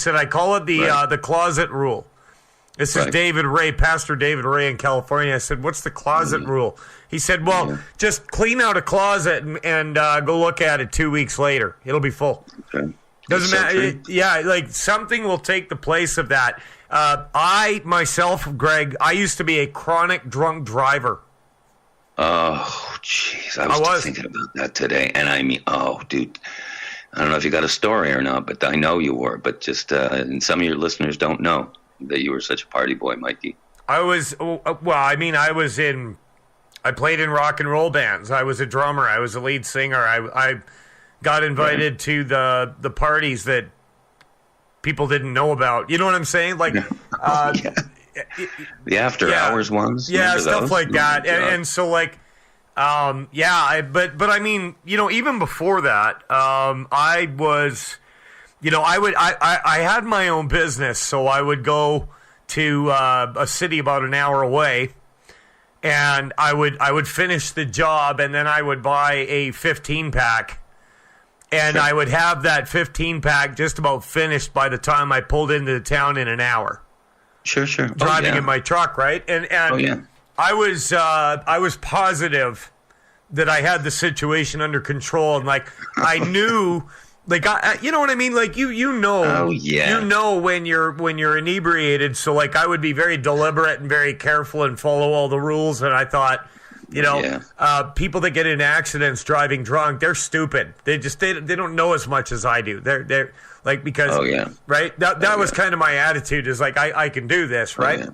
said, I call it the closet rule. This is David Ray, Pastor David Ray in California. I said, what's the closet rule? He said, well, just clean out a closet and go look at it 2 weeks later. It'll be full. Okay. Doesn't matter. Like something will take the place of that. I, myself, Greg, I used to be a chronic drunk driver. Oh, jeez. I was just thinking about that today. And I mean, oh, dude, I don't know if you got a story or not, but I know you were. But just, and some of your listeners don't know that you were such a party boy, Mikey. I played in rock and roll bands. I was a drummer. I was a lead singer. I got invited to the parties that people didn't know about. You know what I'm saying? Like, the after hours ones. Yeah, stuff those? Like that. And so like, but I mean, you know, even before that, I was, you know, I had my own business, so I would go to a city about an hour away, and I would finish the job, and then I would buy a 15-pack, and I would have that 15-pack just about finished by the time I pulled into the town in an hour. Sure. Driving in my truck, right? And I was positive that I had the situation under control, and like I knew. Like you know what I mean? Like you know, you know when you're inebriated. So like I would be very deliberate and very careful and follow all the rules. And I thought, you know, people that get in accidents driving drunk, they're stupid. They don't know as much as I do. They're like because right. That was kind of my attitude. Is like I can do this, right?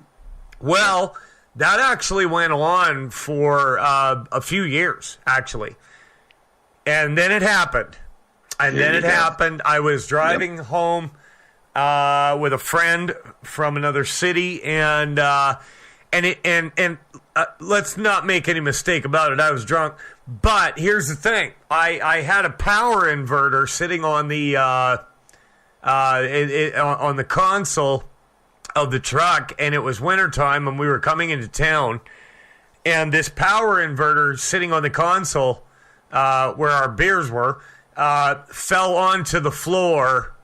Well, that actually went on for a few years actually, and then it happened. And then it happened. I was driving home with a friend from another city, and let's not make any mistake about it. I was drunk, but here's the thing: I had a power inverter sitting on the on the console of the truck, and it was wintertime, and we were coming into town, and this power inverter sitting on the console where our beers were. Fell onto the floor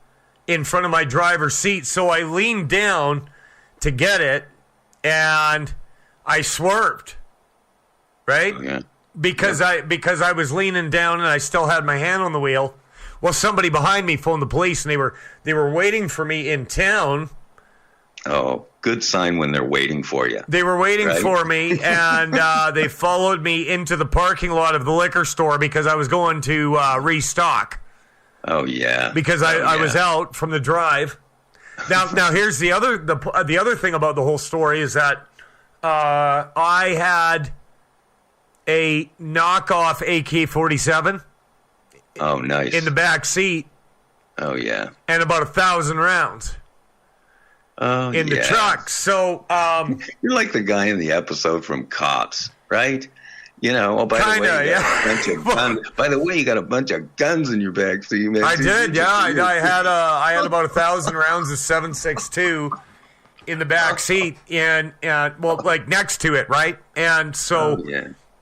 in front of my driver's seat. So I leaned down to get it, and I swerved, right? Because I was leaning down and I still had my hand on the wheel. Well, somebody behind me phoned the police, and they were waiting for me in town. Oh, good sign when they're waiting for you. They were waiting for me, and they followed me into the parking lot of the liquor store because I was going to restock. Oh, yeah. Because I was out from the drive. Now here's the other thing about the whole story is that I had a knockoff AK-47. Oh, nice. In the back seat. Oh, yeah. And about 1,000 rounds. In the truck. So you're like the guy in the episode from Cops, right? You know, by the way, you got a bunch of guns in your back seat. I did, I had about 1,000 rounds of 7.62 in the back seat, and well, like next to it, right? And so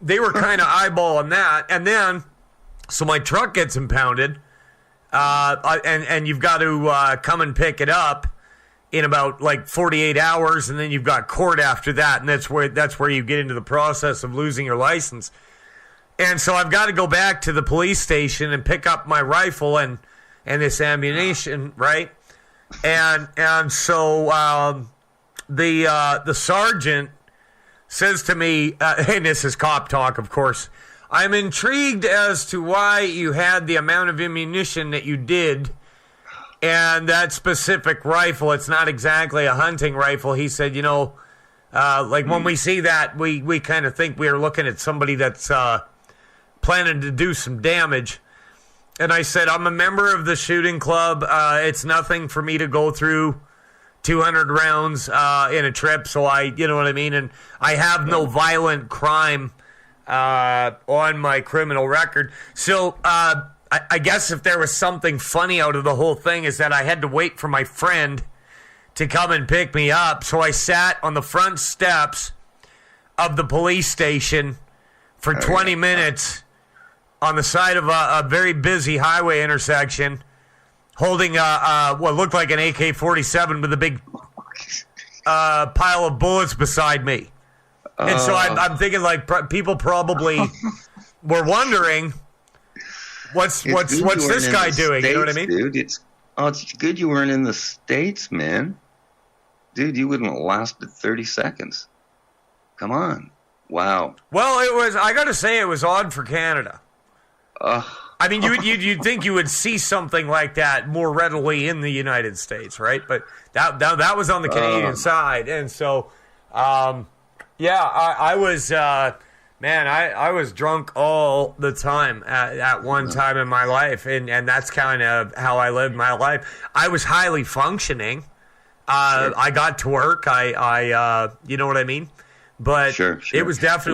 they were kind of eyeballing that, and then so my truck gets impounded, and you've got to come and pick it up in about like 48 hours, and then you've got court after that, and that's where you get into the process of losing your license. And so I've got to go back to the police station and pick up my rifle and this ammunition, right? And so the sergeant says to me, and this is cop talk, of course, I'm intrigued as to why you had the amount of ammunition that you did. And that specific rifle, it's not exactly a hunting rifle. He said, you know, like when we see that, we kind of think we are looking at somebody that's planning to do some damage. And I said, I'm a member of the shooting club. It's nothing for me to go through 200 rounds in a trip. So you know what I mean? And I have no violent crime on my criminal record. So, I guess if there was something funny out of the whole thing is that I had to wait for my friend to come and pick me up. So I sat on the front steps of the police station for 20 minutes on the side of a very busy highway intersection, holding what looked like an AK-47 with a big pile of bullets beside me. And so I'm thinking, like, people probably were wondering, what's this guy doing? You know what I mean? Dude, it's good you weren't in the States, man. Dude, you wouldn't have lasted 30 seconds. Come on. Wow. Well, I got to say, it was odd for Canada. I mean, you'd think you would see something like that more readily in the United States, right? But that was on the Canadian side. And so, I was, I was drunk all the time at one time in my life. And that's kind of how I lived my life. I was highly functioning. I got to work. I you know what I mean? But sure. It was definitely